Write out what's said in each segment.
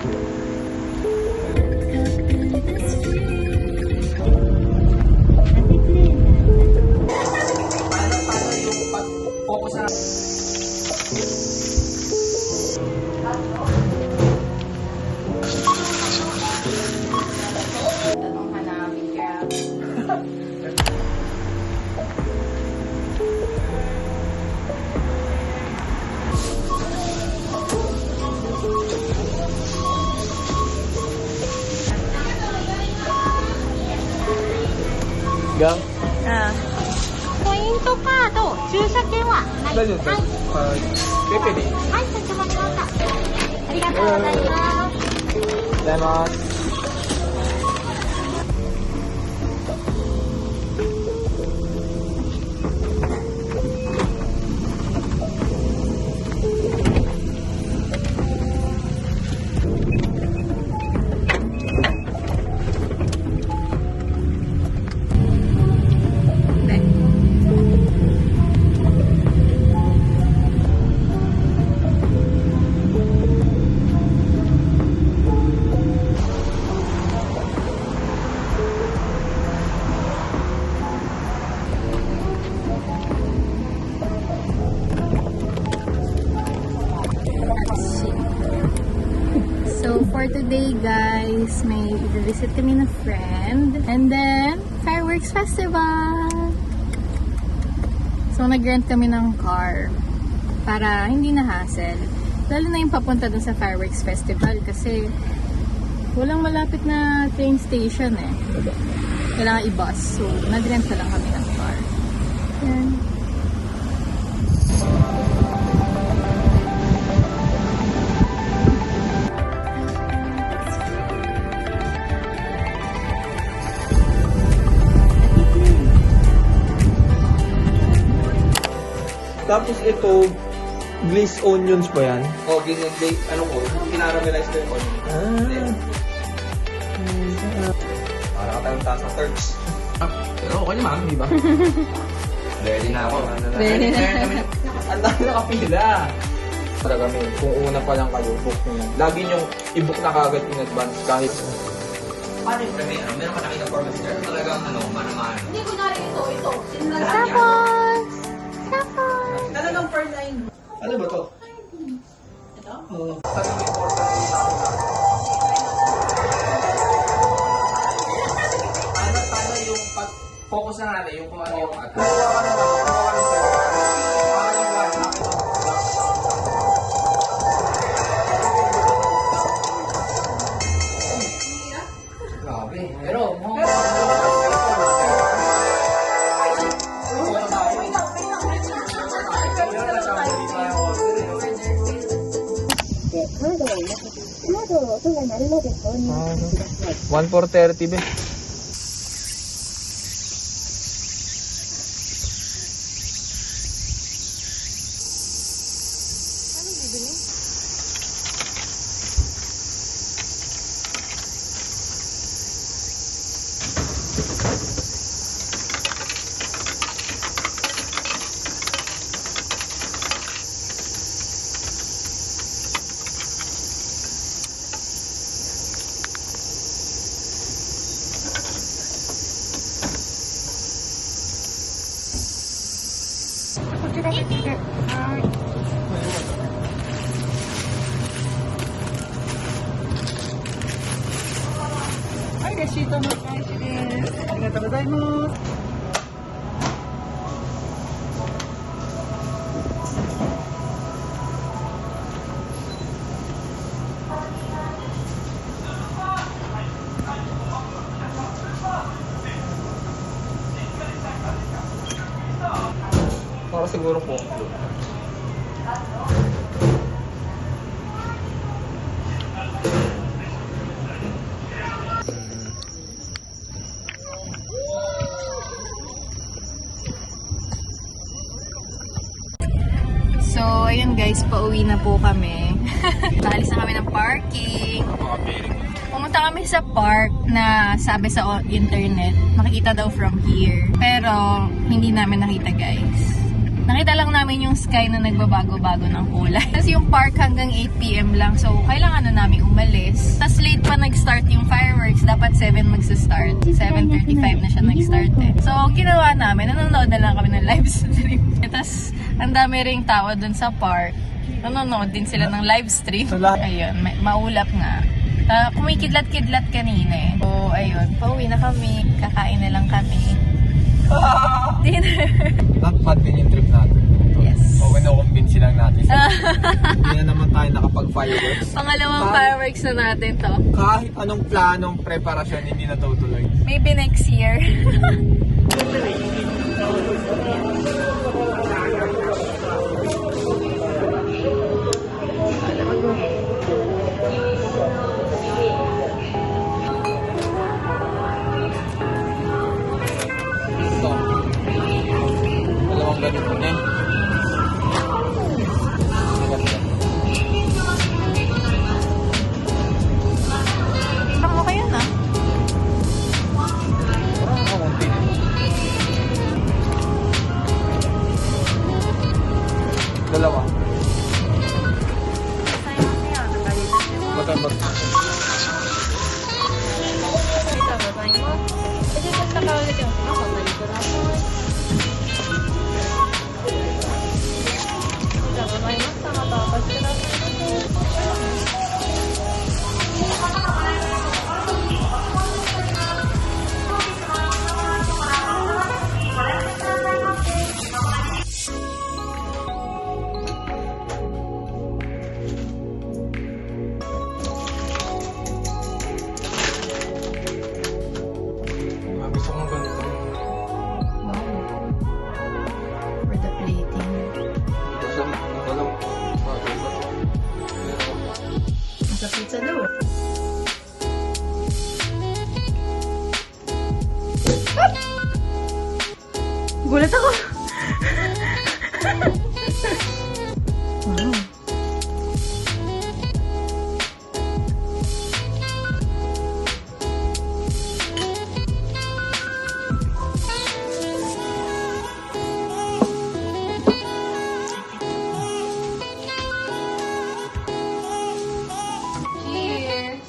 Gang? ポイントカード、駐車券はない大丈夫です。はい。ペペでいい。はい、かしこまりました。ありがとうございます。ありがとうございます。So for today guys, may i-visit kami ng friend. And then, fireworks festival! So nag-rent kami ng car para hindi na hassle. Lalo na yung papunta dun sa fireworks festival kasi walang malapit na train station eh. Kailangan i-bus. So nag-rent na lang kami ng car. Yan. Tapos ito, glazed onions ba yan? O, ganyan, ano ko, kinaramelize ko yung onion. Para ka tayong taas ng Turks. Pero okay naman, di ba? Ready na ako. Ready na. Ang dami nakapila. Para kami, kung una pa lang kayo, book nyo na. Lagi nyo i-book na kagad in advance kahit... Paano yung kami? Meron ka nakita format there? Talagang manaman. Hindi ko na rin ito. Tapos! Talagang per line. Ano ba to? Ito? Oo. Paano yung pag-focus na natin yung kung ano yung at. Grabe. Pero, One for 30 be. Ay, reshito mo guys. Yes. Arigatou gozaimasu. para siguro po. So, ayun guys, pauwi na po kami. Naalis na kami ng parking. Pumunta kami sa park na sabi sa internet, makikita daw from here. Pero, hindi namin nakita guys. Nakita lang namin yung sky na nagbabago-bago ng kulay. Tapos yung park hanggang 8 p.m. lang. So, kailangan na namin umalis. Tapos late pa nag-start yung fireworks. Dapat 7 magsa-start. 7:35 na siya nag-start eh. So, ginawa namin. Nanonood na lang kami ng live stream. Tapos, ang dami ring tao dun sa park. Nanonood din sila ng live stream. Ayun, maulap nga. Kumikidlat-kidlat kanina eh. So, ayun. Pauwi na kami. Kakain na lang kami. Dinner. Not bad din yung trip natin. Yes. O, kinukumbinsi lang natin. Hindi na naman tayo nakapag-fireworks. Pangalawang fireworks na natin to. Kahit anong planong preparasyon, hindi natutuloy. Maybe next year. Ito. Dalawang ganito na eh. Baka okay yun ah. Parang kakunti na. Dalawa. Matambak. Gusto kong ganito. Wow. For the plating. Nasa pizza daw. Gulat ako. Wow. Cheers!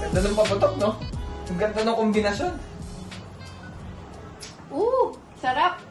Ganda ng paputok, no? Ang ganda ng kombinasyon. Sarap!